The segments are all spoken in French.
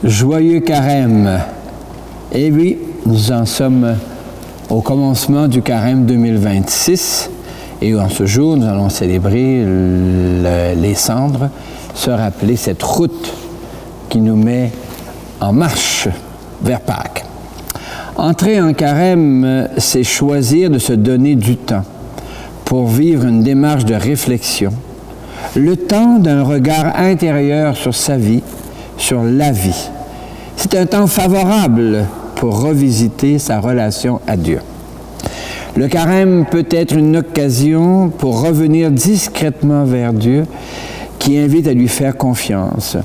Joyeux carême. Et oui, nous en sommes au commencement du carême 2026 et en ce jour, nous allons célébrer les cendres, se rappeler cette route qui nous met en marche vers Pâques. Entrer en carême, c'est choisir de se donner du temps pour vivre une démarche de réflexion, le temps d'un regard intérieur sur sa vie, sur la vie. C'est un temps favorable pour revisiter sa relation à Dieu. Le carême peut être une occasion pour revenir discrètement vers Dieu qui invite à lui faire confiance.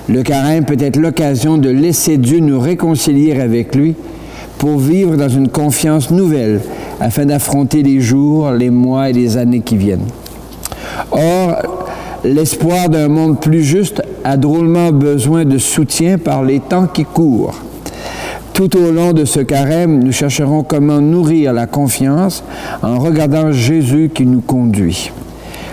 Le carême peut être l'occasion de laisser Dieu nous réconcilier avec lui pour vivre dans une confiance nouvelle afin d'affronter les jours, les mois et les années qui viennent. Or, l'espoir d'un monde plus juste a drôlement besoin de soutien par les temps qui courent. Tout au long de ce carême, nous chercherons comment nourrir la confiance en regardant Jésus qui nous conduit.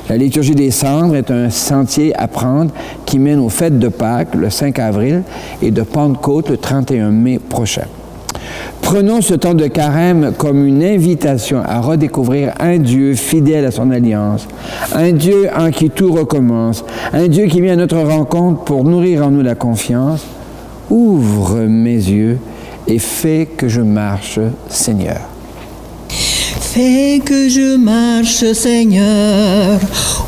La liturgie des cendres est un sentier à prendre qui mène aux fêtes de Pâques le 5 avril et de Pentecôte le 31 mai prochain. Prenons ce temps de carême comme une invitation à redécouvrir un Dieu fidèle à son alliance, un Dieu en qui tout recommence, un Dieu qui vient à notre rencontre pour nourrir en nous la confiance. Ouvre mes yeux et fais que je marche, Seigneur. Fais que je marche, Seigneur,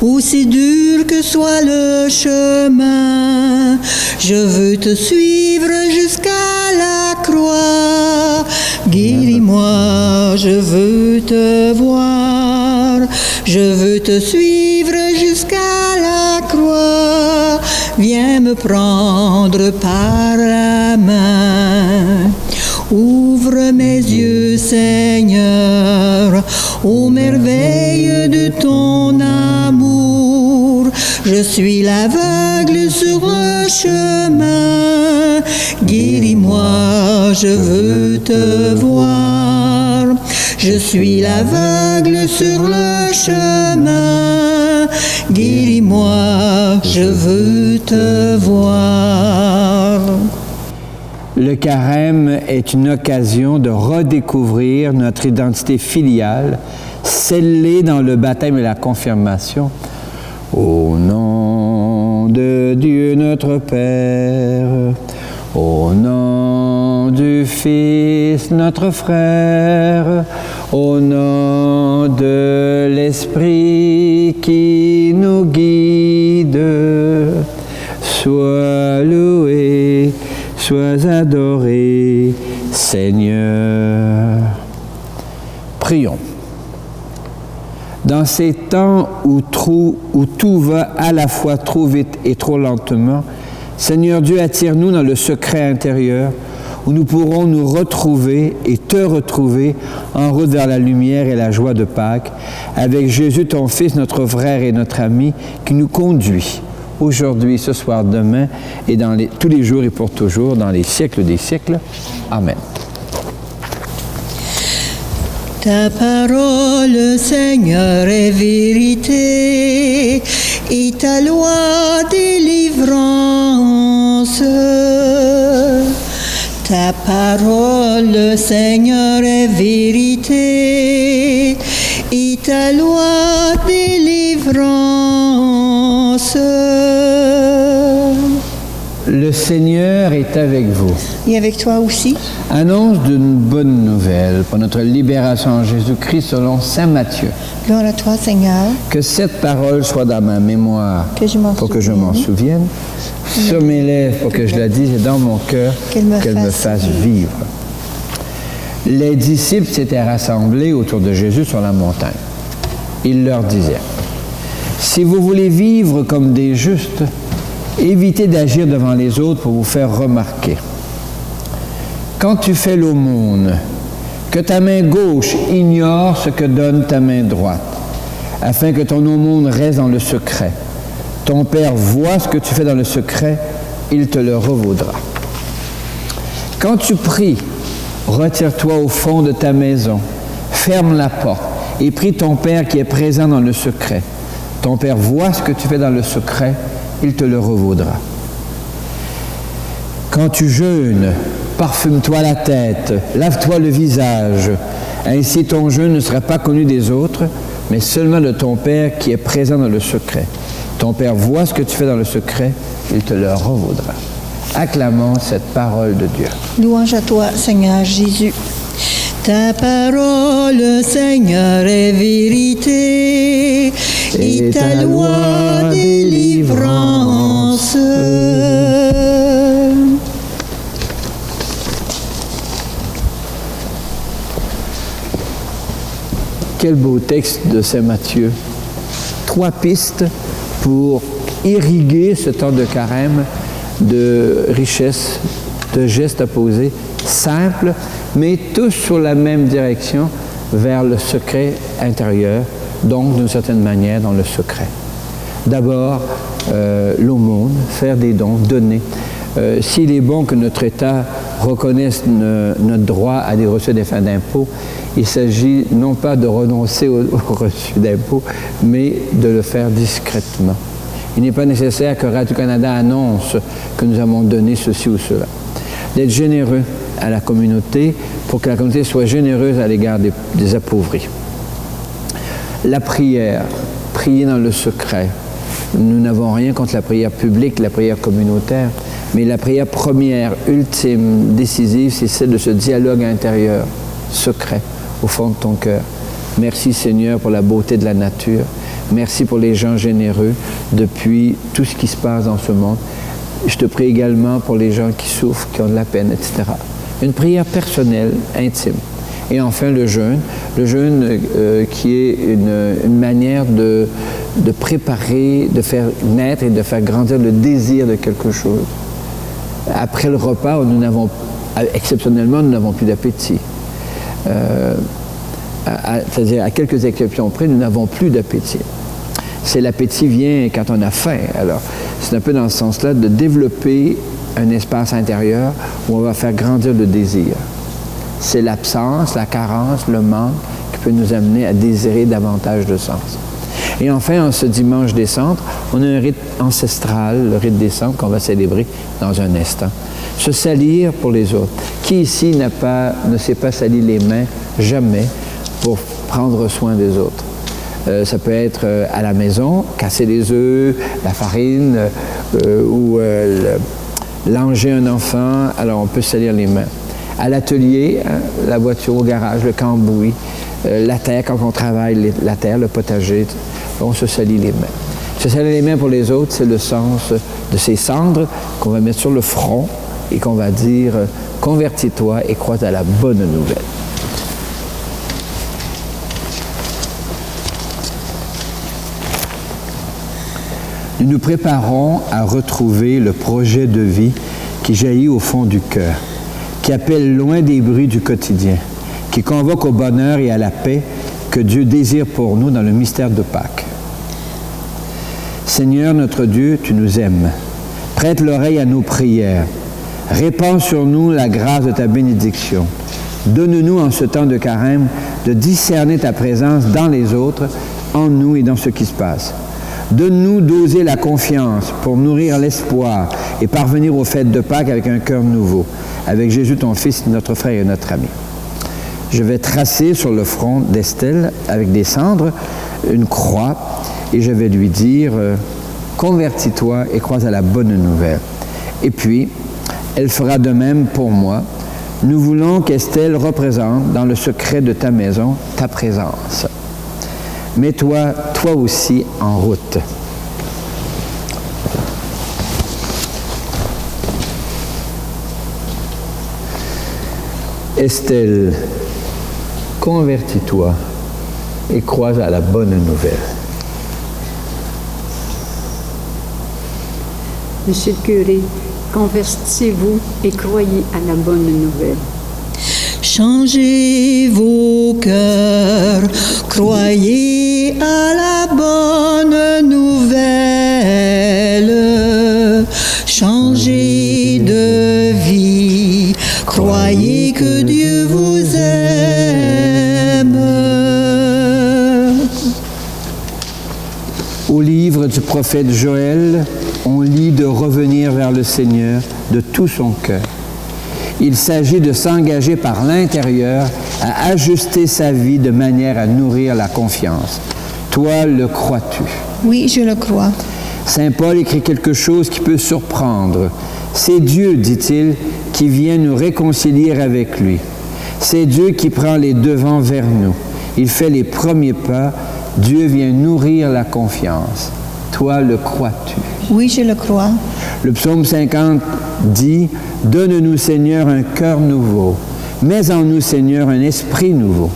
aussi dur que soit le chemin. Je veux te suivre jusqu'à la croix. Guéris-moi, je veux te voir. Je veux te suivre jusqu'à la croix. Viens me prendre par la main. Ouvre mes yeux, Seigneur, aux merveilles de ton amour. Je suis l'aveugle sur le chemin. Guéris-moi, je veux te voir. Je suis l'aveugle sur le chemin. Guéris-moi, je veux te voir. Le carême est une occasion de redécouvrir notre identité filiale, scellée dans le baptême et la confirmation. Au nom de Dieu notre Père, au nom du Fils notre frère, au nom de l'Esprit qui nous guide, sois loué, sois adoré, Seigneur. Prions. Dans ces temps où tout va à la fois trop vite et trop lentement, Seigneur Dieu, attire-nous dans le secret intérieur où nous pourrons nous retrouver et te retrouver en route vers la lumière et la joie de Pâques, avec Jésus, ton Fils, notre frère et notre ami, qui nous conduit aujourd'hui, ce soir, demain, et tous les jours et pour toujours, dans les siècles des siècles. Amen. Ta parole, Seigneur, est vérité, et ta loi délivrance. Ta parole, Seigneur, est vérité, et ta loi délivrance. Le Seigneur est avec vous. Et avec toi aussi. Annonce d'une bonne nouvelle pour notre libération en Jésus-Christ selon saint Matthieu. Gloire à toi, Seigneur. Que cette parole soit dans ma mémoire pour que je m'en souvienne, sur mes lèvres pour que je la dise et dans mon cœur qu'elle me fasse vivre. Les disciples s'étaient rassemblés autour de Jésus sur la montagne. Il leur disait, « Si vous voulez vivre comme des justes, évitez d'agir devant les autres pour vous faire remarquer. Quand tu fais l'aumône, que ta main gauche ignore ce que donne ta main droite, afin que ton aumône reste dans le secret. Ton Père voit ce que tu fais dans le secret, il te le revaudra. Quand tu pries, retire-toi au fond de ta maison, ferme la porte et prie ton Père qui est présent dans le secret. Ton Père voit ce que tu fais dans le secret, il te le revaudra. Quand tu jeûnes, parfume-toi la tête, lave-toi le visage. Ainsi ton jeûne ne sera pas connu des autres, mais seulement de ton Père qui est présent dans le secret. Ton Père voit ce que tu fais dans le secret, il te le revaudra. Acclamons cette parole de Dieu. Louange à toi, Seigneur Jésus. Ta parole, Seigneur, est vérité, et ta loi délivrance. Quel beau texte de Saint Matthieu. 3 pistes pour irriguer ce temps de carême de richesse, de gestes à poser, simples, mais tous sur la même direction vers le secret intérieur, donc d'une certaine manière dans le secret. D'abord, l'aumône, faire des dons, donner. S'il est bon que notre État reconnaisse notre droit à des reçus des fins d'impôts, il s'agit non pas de renoncer aux reçus d'impôts, mais de le faire discrètement. Il n'est pas nécessaire que Radio-Canada annonce que nous avons donné ceci ou cela. D'être généreux à la communauté pour que la communauté soit généreuse à l'égard des appauvris. La prière, prier dans le secret. Nous n'avons rien contre la prière publique, la prière communautaire, mais la prière première, ultime, décisive, c'est celle de ce dialogue intérieur, secret, au fond de ton cœur. Merci Seigneur pour la beauté de la nature. Merci pour les gens généreux depuis tout ce qui se passe dans ce monde. Je te prie également pour les gens qui souffrent, qui ont de la peine, etc. Une prière personnelle, intime. Et enfin, le jeûne qui est une manière de préparer, de faire naître et de faire grandir le désir de quelque chose. Après le repas, exceptionnellement, nous n'avons plus d'appétit. C'est-à-dire, à quelques exceptions près, nous n'avons plus d'appétit. C'est l'appétit vient quand on a faim. Alors, c'est un peu dans ce sens-là de développer un espace intérieur où on va faire grandir le désir. C'est l'absence, la carence, le manque qui peut nous amener à désirer davantage de sens. Et enfin, en ce dimanche des centres, on a un rite ancestral, le rite des centres qu'on va célébrer dans un instant. Se salir pour les autres. Qui ici ne s'est pas sali les mains, jamais, pour prendre soin des autres? Ça peut être à la maison, casser les œufs, la farine, ou langer un enfant, alors on peut salir les mains. À l'atelier, la voiture au garage, le cambouis, la terre quand on travaille, la terre, le potager, on se salit les mains. Se salir les mains pour les autres, c'est le sens de ces cendres qu'on va mettre sur le front et qu'on va dire « Convertis-toi et crois à la bonne nouvelle ». Nous nous préparons à retrouver le projet de vie qui jaillit au fond du cœur, qui appelle loin des bruits du quotidien, qui convoque au bonheur et à la paix que Dieu désire pour nous dans le mystère de Pâques. Seigneur notre Dieu, tu nous aimes. Prête l'oreille à nos prières. Répands sur nous la grâce de ta bénédiction. Donne-nous en ce temps de carême de discerner ta présence dans les autres, en nous et dans ce qui se passe. Donne-nous d'oser la confiance pour nourrir l'espoir et parvenir aux fêtes de Pâques avec un cœur nouveau, avec Jésus ton Fils, notre frère et notre ami. Je vais tracer sur le front d'Estelle, avec des cendres, une croix, et je vais lui dire « Convertis-toi et crois à la bonne nouvelle ». Et puis, elle fera de même pour moi. Nous voulons qu'Estelle représente dans le secret de ta maison ta présence. Mets-toi, toi aussi, en route. Estelle, convertis-toi et crois à la bonne nouvelle. Monsieur le curé, convertissez-vous et croyez à la bonne nouvelle. Changez vos cœurs, croyez à la bonne nouvelle. Changez de vie, croyez que Dieu vous aime. Au livre du prophète Joël, on lit de revenir vers le Seigneur de tout son cœur. Il s'agit de s'engager par l'intérieur à ajuster sa vie de manière à nourrir la confiance. Toi, le crois-tu? Oui, je le crois. Saint Paul écrit quelque chose qui peut surprendre. C'est Dieu, dit-il, qui vient nous réconcilier avec lui. C'est Dieu qui prend les devants vers nous. Il fait les premiers pas. Dieu vient nourrir la confiance. Toi, le crois-tu? Oui, je le crois. Le psaume 50 dit « Donne-nous, Seigneur, un cœur nouveau. Mets en nous, Seigneur, un esprit nouveau. »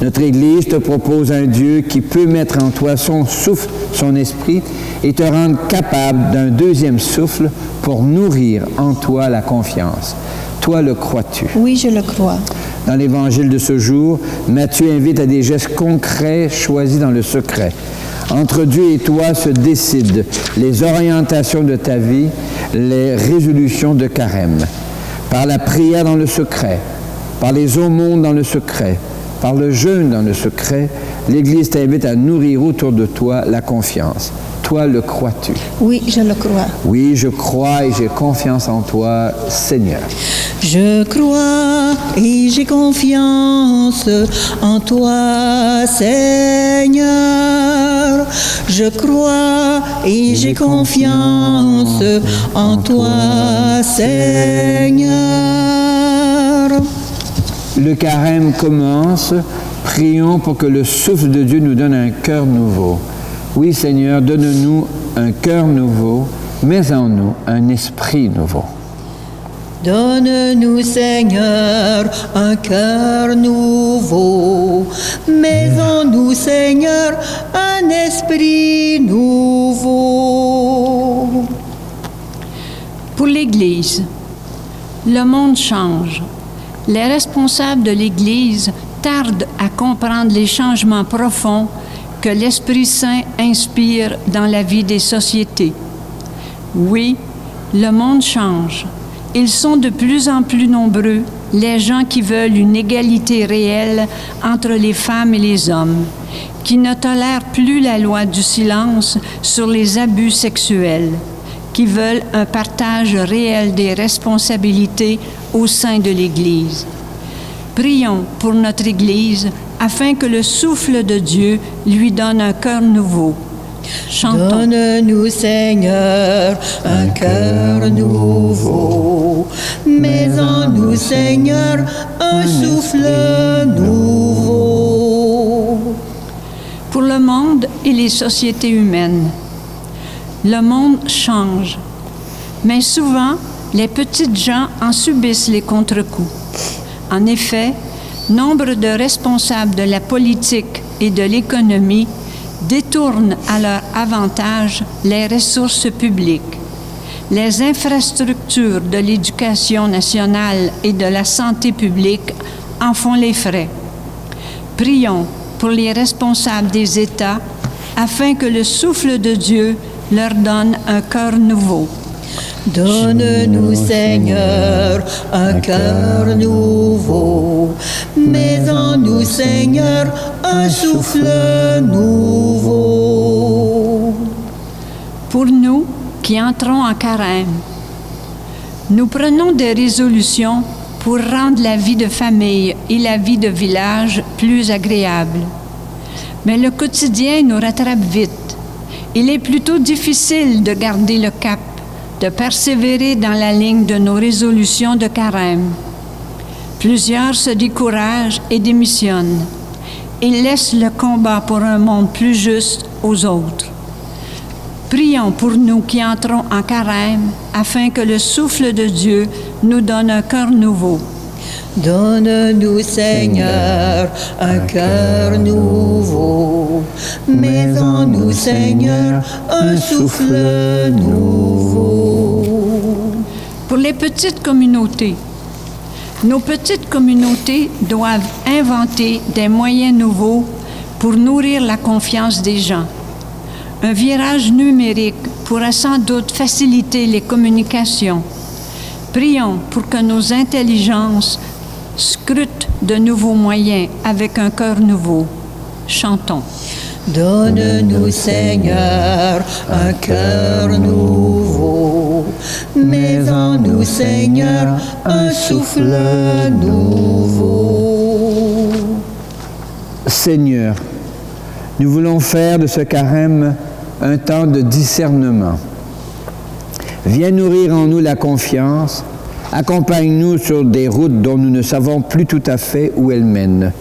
Notre Église te propose un Dieu qui peut mettre en toi son souffle, son esprit, et te rendre capable d'un deuxième souffle pour nourrir en toi la confiance. Toi, le crois-tu? Oui, je le crois. Dans l'Évangile de ce jour, Matthieu invite à des gestes concrets choisis dans le secret. Entre Dieu et toi se décident les orientations de ta vie, les résolutions de carême. Par la prière dans le secret, par les aumônes dans le secret, par le jeûne dans le secret, l'Église t'invite à nourrir autour de toi la confiance. Toi, le crois-tu? Oui, je le crois. Oui, je crois et j'ai confiance en toi, Seigneur. Je crois et j'ai confiance en toi, Seigneur. Je crois et j'ai confiance en toi, Seigneur. Le carême commence. Prions pour que le souffle de Dieu nous donne un cœur nouveau. Oui, Seigneur, donne-nous un cœur nouveau, mets en nous un esprit nouveau. Donne-nous, Seigneur, un cœur nouveau. Mets en nous, Seigneur, un esprit nouveau. Pour l'Église, le monde change. Les responsables de l'Église tardent à comprendre les changements profonds que l'Esprit Saint inspire dans la vie des sociétés. Oui, le monde change. Ils sont de plus en plus nombreux, les gens qui veulent une égalité réelle entre les femmes et les hommes, qui ne tolèrent plus la loi du silence sur les abus sexuels, qui veulent un partage réel des responsabilités au sein de l'Église. Prions pour notre Église afin que le souffle de Dieu lui donne un cœur nouveau. Chantons. Donne-nous, Seigneur, un cœur nouveau. Mets en nous, Seigneur, un souffle nouveau. Pour le monde et les sociétés humaines, le monde change, mais souvent, les petites gens en subissent les contre-coups. En effet, nombre de responsables de la politique et de l'économie détournent à leur avantage les ressources publiques. Les infrastructures de l'éducation nationale et de la santé publique en font les frais. Prions pour les responsables des États afin que le souffle de Dieu leur donne un cœur nouveau. Donne-nous, Seigneur, un cœur nouveau. Mets en nous, Seigneur, un souffle nouveau. Pour nous qui entrons en carême, nous prenons des résolutions pour rendre la vie de famille et la vie de village plus agréable. Mais le quotidien nous rattrape vite. Il est plutôt difficile de garder le cap, de persévérer dans la ligne de nos résolutions de carême. Plusieurs se découragent et démissionnent. Ils laissent le combat pour un monde plus juste aux autres. Prions pour nous qui entrons en carême afin que le souffle de Dieu nous donne un cœur nouveau. Donne-nous, Seigneur, un cœur nouveau. Mets en nous, Seigneur, un souffle nouveau. Pour les petites communautés, nos petites communautés doivent inventer des moyens nouveaux pour nourrir la confiance des gens. Un virage numérique pourra sans doute faciliter les communications. Prions pour que nos intelligences scrutent de nouveaux moyens avec un cœur nouveau. Chantons. Donne-nous, Seigneur, un cœur nouveau. Mets en nous, Seigneur, un souffle nouveau. Seigneur, nous voulons faire de ce carême un temps de discernement. Viens nourrir en nous la confiance. Accompagne-nous sur des routes dont nous ne savons plus tout à fait où elles mènent.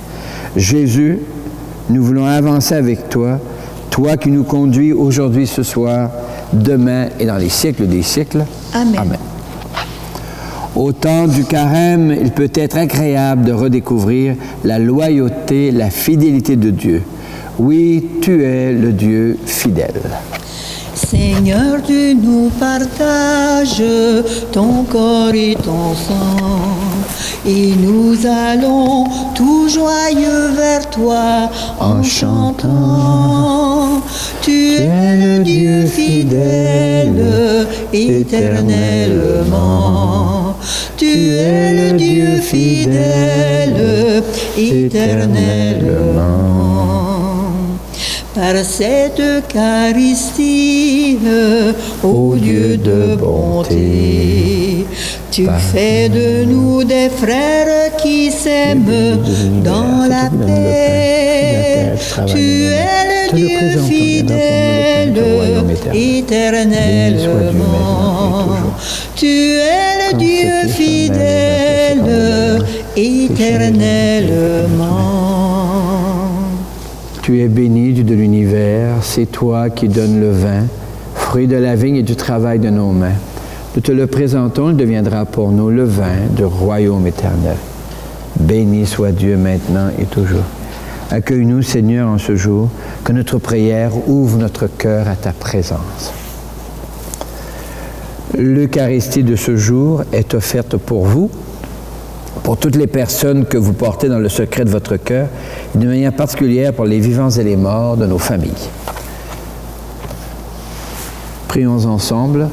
Jésus, nous voulons avancer avec toi, toi qui nous conduis aujourd'hui, ce soir, demain et dans les siècles des siècles. Amen. Amen. Au temps du carême, il peut être agréable de redécouvrir la loyauté, la fidélité de Dieu. Oui, tu es le Dieu fidèle. Seigneur, tu nous partages ton corps et ton sang, et nous allons tout joyeux vers toi en chantant. Tu es le Dieu fidèle, éternellement. Tu es le Dieu fidèle, éternellement. Par cette Eucharistie, ô Dieu de bonté, tu fais de nous des frères qui s'aiment dans la paix. Tu es le Dieu fidèle, éternellement. Tu es le Dieu fidèle, éternellement. Tu es béni, Dieu de l'univers, c'est toi qui donnes le vin, fruit de la vigne et du travail de nos mains. Nous te le présentons, il deviendra pour nous le vin du royaume éternel. Béni soit Dieu maintenant et toujours. Accueille-nous, Seigneur, en ce jour, que notre prière ouvre notre cœur à ta présence. L'Eucharistie de ce jour est offerte pour vous, pour toutes les personnes que vous portez dans le secret de votre cœur, et de manière particulière pour les vivants et les morts de nos familles. Prions ensemble,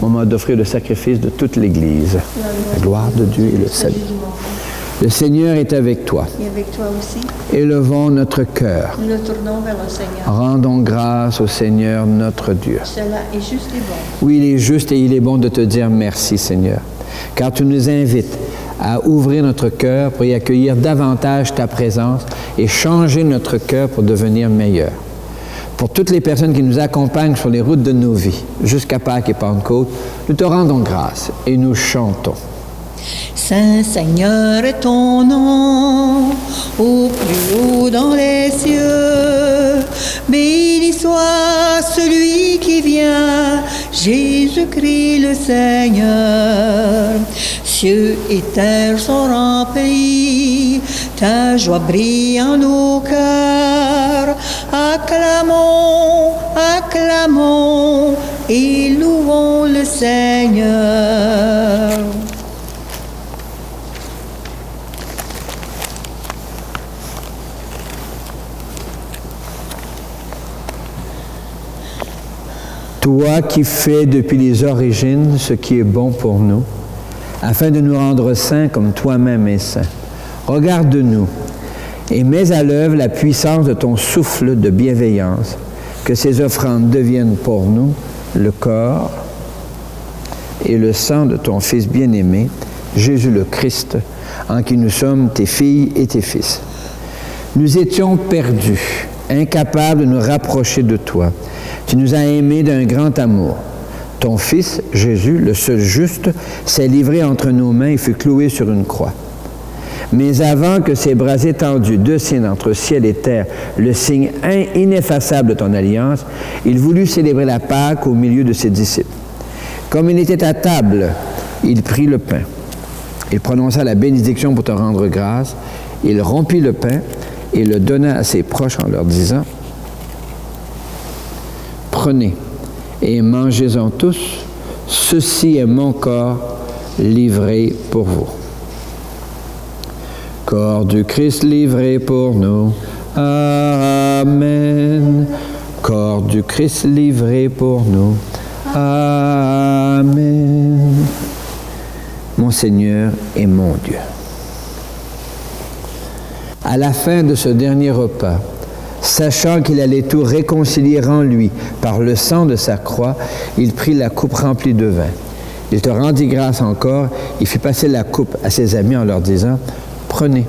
moment d'offrir le sacrifice de toute l'Église. La gloire de Dieu et le salut. Le Seigneur est avec toi. Et avec toi aussi. Élevons notre cœur. Nous le tournons vers le Seigneur. Rendons grâce au Seigneur notre Dieu. Cela est juste et bon. Oui, il est juste et il est bon de te dire merci, Seigneur, car tu nous invites à ouvrir notre cœur pour y accueillir davantage ta présence et changer notre cœur pour devenir meilleur. Pour toutes les personnes qui nous accompagnent sur les routes de nos vies, jusqu'à Pâques et Pentecôte, nous te rendons grâce et nous chantons. Saint Seigneur est ton nom, au plus haut dans les cieux. Béni soit celui qui vient, Jésus-Christ le Seigneur. Cieux et terre sont remplis, ta joie brille en nos cœurs. Acclamons, acclamons et louons le Seigneur. Toi qui fais depuis les origines ce qui est bon pour nous, afin de nous rendre saints comme toi-même es saint, regarde-nous et mets à l'œuvre la puissance de ton souffle de bienveillance, que ces offrandes deviennent pour nous le corps et le sang de ton Fils bien-aimé, Jésus le Christ, en qui nous sommes tes filles et tes fils. Nous étions perdus, incapables de nous rapprocher de toi. Tu nous as aimés d'un grand amour. Ton Fils, Jésus, le seul juste, s'est livré entre nos mains et fut cloué sur une croix. Mais avant que ses bras étendus, deux signes entre ciel et terre, le signe ineffaçable de ton alliance, il voulut célébrer la Pâque au milieu de ses disciples. Comme il était à table, il prit le pain. Il prononça la bénédiction pour te rendre grâce. Il rompit le pain et le donna à ses proches en leur disant, « Prenez et mangez-en tous, ceci est mon corps livré pour vous. » Corps du Christ livré pour nous. Amen. Corps du Christ livré pour nous. Amen. Mon Seigneur et mon Dieu. À la fin de ce dernier repas, Sachant qu'il allait tout réconcilier en lui par le sang de sa croix, il prit la coupe remplie de vin. Il te rendit grâce encore, il fit passer la coupe à ses amis en leur disant, « Prenez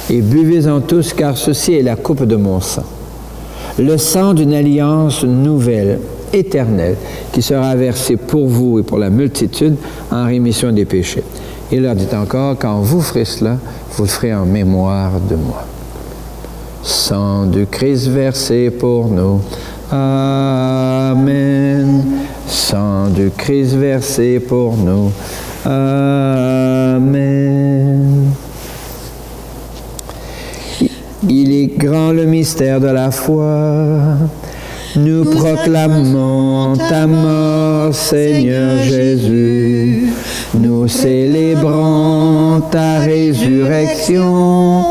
et buvez-en tous, car ceci est la coupe de mon sang. Le sang d'une alliance nouvelle, éternelle, qui sera versé pour vous et pour la multitude en rémission des péchés. » Il leur dit encore, « Quand vous ferez cela, vous le ferez en mémoire de moi. » Sang du Christ versé pour nous. Amen. Sang du Christ versé pour nous. Amen. Il est grand le mystère de la foi. Nous proclamons ta mort, Seigneur Jésus. Nous célébrons ta résurrection.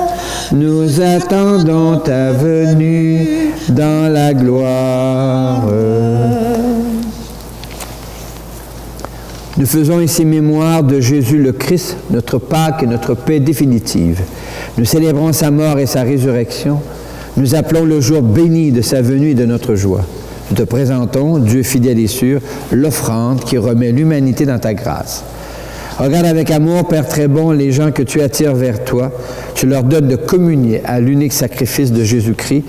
Nous attendons ta venue dans la gloire. Nous faisons ici mémoire de Jésus le Christ, notre Pâque et notre paix définitive. Nous célébrons sa mort et sa résurrection. Nous appelons le jour béni de sa venue et de notre joie. Nous te présentons, Dieu fidèle et sûr, l'offrande qui remet l'humanité dans ta grâce. Regarde avec amour, Père très bon, les gens que tu attires vers toi. Tu leur donnes de communier à l'unique sacrifice de Jésus-Christ,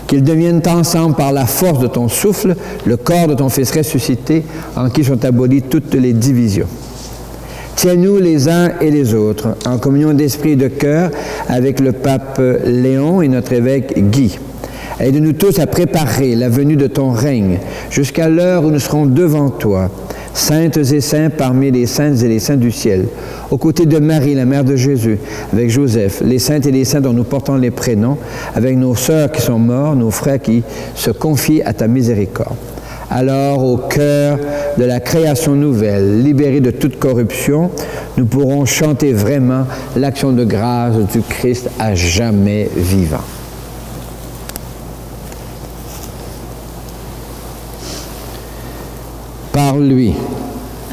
qu'ils deviennent ensemble par la force de ton souffle, le corps de ton Fils ressuscité, en qui sont abolies toutes les divisions. Tiens-nous les uns et les autres, en communion d'esprit et de cœur, avec le pape Léon et notre évêque Guy. Aide-nous tous à préparer la venue de ton règne, jusqu'à l'heure où nous serons devant toi, saintes et saints parmi les saintes et les saints du ciel, aux côtés de Marie, la mère de Jésus, avec Joseph, les saintes et les saints dont nous portons les prénoms, avec nos sœurs qui sont morts, nos frères qui se confient à ta miséricorde. Alors, au cœur de la création nouvelle, libérée de toute corruption, nous pourrons chanter vraiment l'action de grâce du Christ à jamais vivant. Par lui,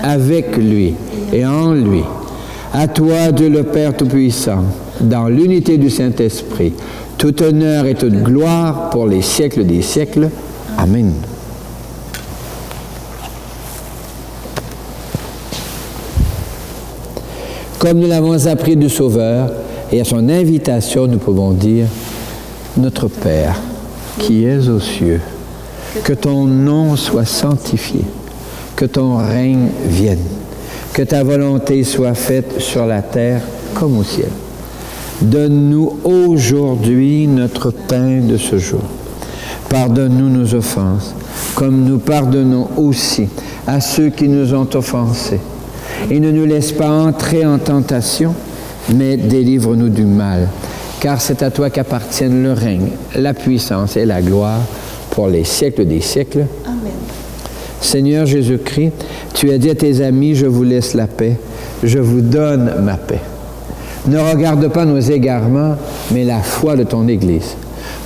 avec lui et en lui, à toi, Dieu le Père Tout-Puissant, dans l'unité du Saint-Esprit, tout honneur et toute gloire pour les siècles des siècles. Amen. Comme nous l'avons appris du Sauveur, et à son invitation, nous pouvons dire, Notre Père, qui es aux cieux, que ton nom soit sanctifié, que ton règne vienne, que ta volonté soit faite sur la terre comme au ciel. Donne-nous aujourd'hui notre pain de ce jour. Pardonne-nous nos offenses, comme nous pardonnons aussi à ceux qui nous ont offensés. Et ne nous laisse pas entrer en tentation, mais délivre-nous du mal, car c'est à toi qu'appartiennent le règne, la puissance et la gloire pour les siècles des siècles. Amen. Seigneur Jésus-Christ, tu as dit à tes amis, je vous laisse la paix, je vous donne ma paix. Ne regarde pas nos égarements, mais la foi de ton Église.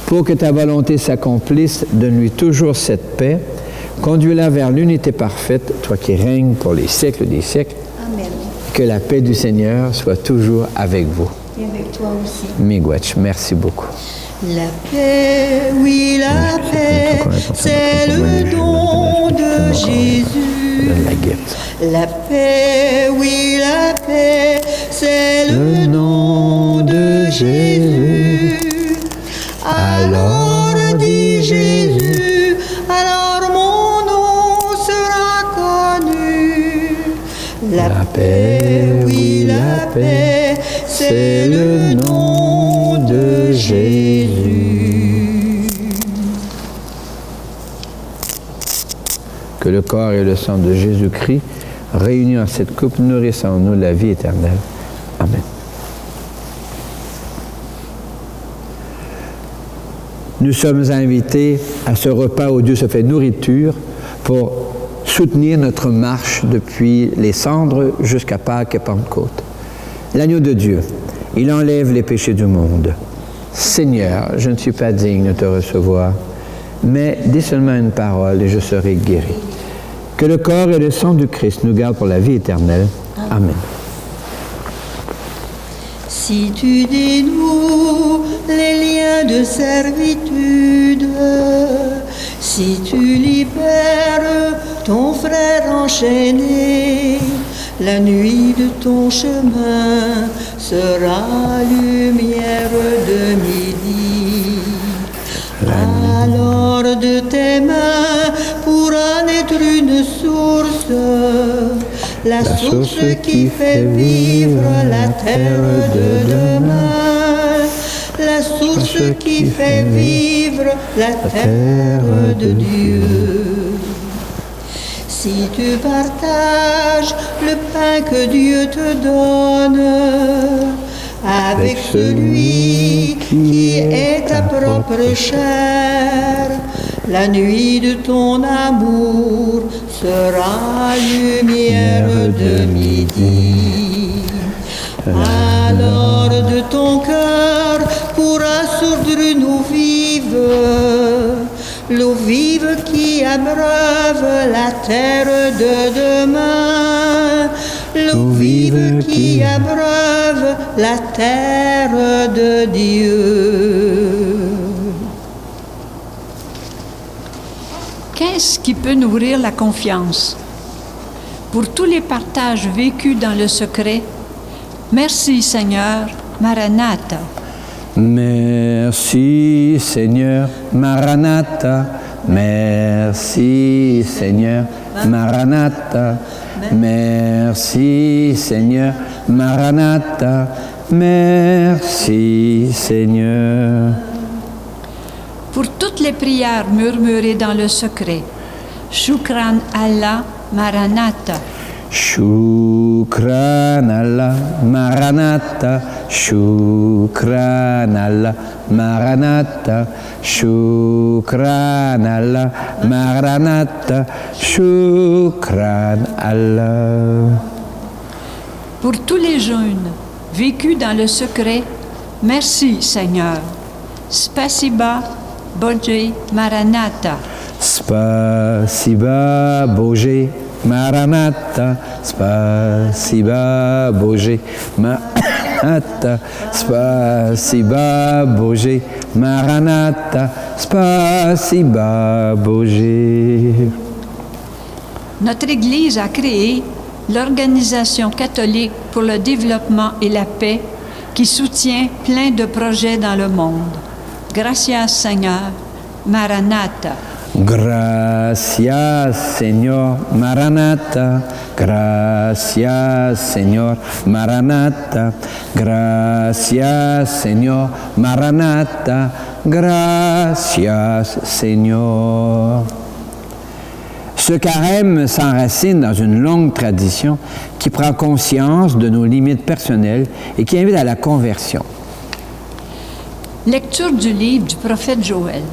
Pour que ta volonté s'accomplisse, donne-lui toujours cette paix, conduis-la vers l'unité parfaite, toi qui règnes pour les siècles des siècles. Amen. Que la paix du Seigneur soit toujours avec vous. Et avec toi aussi. Miigwech, merci beaucoup. La paix, oui, la paix, c'est le don de Jésus. La paix, oui, la paix, c'est le nom de Jésus. Alors dit Jésus, alors mon nom sera connu. La paix, oui, la paix, c'est le nom de Jésus. Que le corps et le sang de Jésus-Christ, réunis en cette coupe, nourrissent en nous la vie éternelle. Amen. Nous sommes invités à ce repas où Dieu se fait nourriture pour soutenir notre marche depuis les cendres jusqu'à Pâques et Pentecôte. L'agneau de Dieu, il enlève les péchés du monde. Seigneur, je ne suis pas digne de te recevoir, mais dis seulement une parole et je serai guéri. Que le corps et le sang du Christ nous gardent pour la vie éternelle. Amen. Si tu dénoues les liens de servitude, si tu libères ton frère enchaîné, la nuit de ton chemin sera lumière de midi. Alors de tes mains pourra naître une source, la source qui fait vivre la terre de demain, la source qui fait vivre la terre de Dieu. Si tu partages le pain que Dieu te donne avec celui qui est ta propre chair, la nuit de ton amour sera lumière de midi. Alors de ton cœur pourra sourdre une eau vive, l'eau vive qui abreuve la terre de demain, l'eau vive qui abreuve la terre de Dieu. Qu'est-ce qui peut nourrir la confiance? Pour tous les partages vécus dans le secret, merci Seigneur, Maranatha. Merci Seigneur, Maranatha. Merci Seigneur, Maranatha. Merci Seigneur, Maranatha. Merci Seigneur. Pour toutes les prières murmurées dans le secret, Shukran Allah, Maranatha. Shukran Allah, Maranatha. Shukran Allah, Maranatha. Shukran Allah, Maranatha. Shukran Allah. Pour tous les jeunes vécus dans le secret, merci Seigneur. Spasiba, Boje, Maranatha. Spasiba, Boje, Maranatha. Spasiba, Boje, Maranatha. Spasiba, Boje, Maranatha. Spasiba, Boje. Notre Église a créé l'Organisation catholique pour le développement et la paix qui soutient plein de projets dans le monde. Gracias Seigneur, Maranatha. Gracias Señor, Maranatha. Gracias Señor, Maranatha. Gracias Señor, Maranatha. Gracias Señor. Ce carême s'enracine dans une longue tradition qui prend conscience de nos limites personnelles et qui invite à la conversion. Lecture du livre du prophète Joël.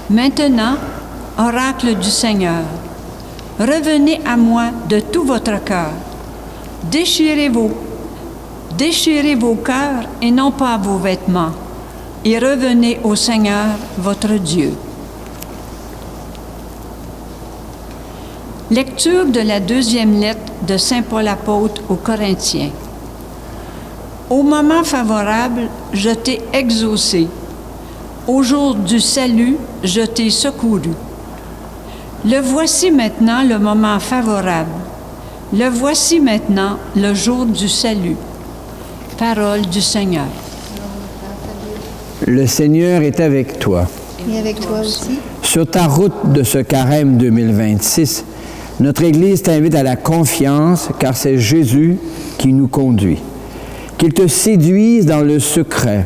Maintenant, oracle du Seigneur, revenez à moi de tout votre cœur. Déchirez vos cœurs et non pas vos vêtements, et revenez au Seigneur votre Dieu. Lecture de la deuxième lettre de Saint Paul apôtre aux Corinthiens. Au moment favorable, je t'ai exaucé. Au jour du salut, je t'ai secouru. Le voici maintenant le moment favorable. Le voici maintenant le jour du salut. Parole du Seigneur. Le Seigneur est avec toi. Et avec toi aussi. Sur ta route de ce carême 2026, notre Église t'invite à la confiance, car c'est Jésus qui nous conduit. Qu'il te séduise dans le secret,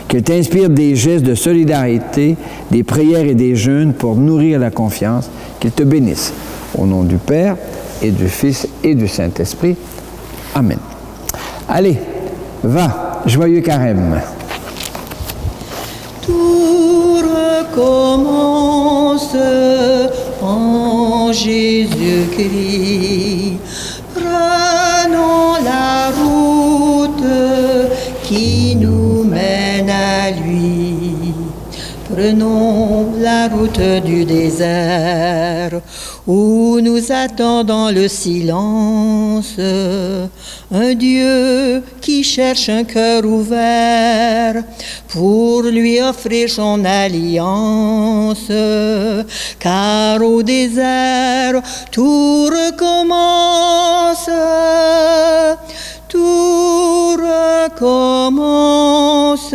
qu'il t'inspire des gestes de solidarité, des prières et des jeûnes pour nourrir la confiance, qu'il te bénisse. Au nom du Père et du Fils et du Saint-Esprit. Amen. Allez, va, joyeux carême. Tout recommence en Jésus-Christ. Prenons la route qui nous mène à lui. Prenons la route du désert où nous attend dans le silence Un Dieu qui cherche un cœur ouvert pour lui offrir son alliance, car au désert tout recommence, tout recommence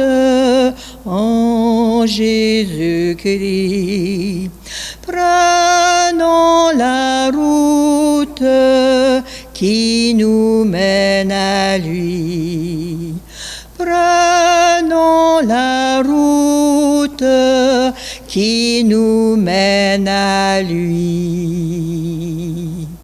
en Jésus-Christ. Prenons la route qui nous mène à lui. Prenons la route qui nous mène à lui.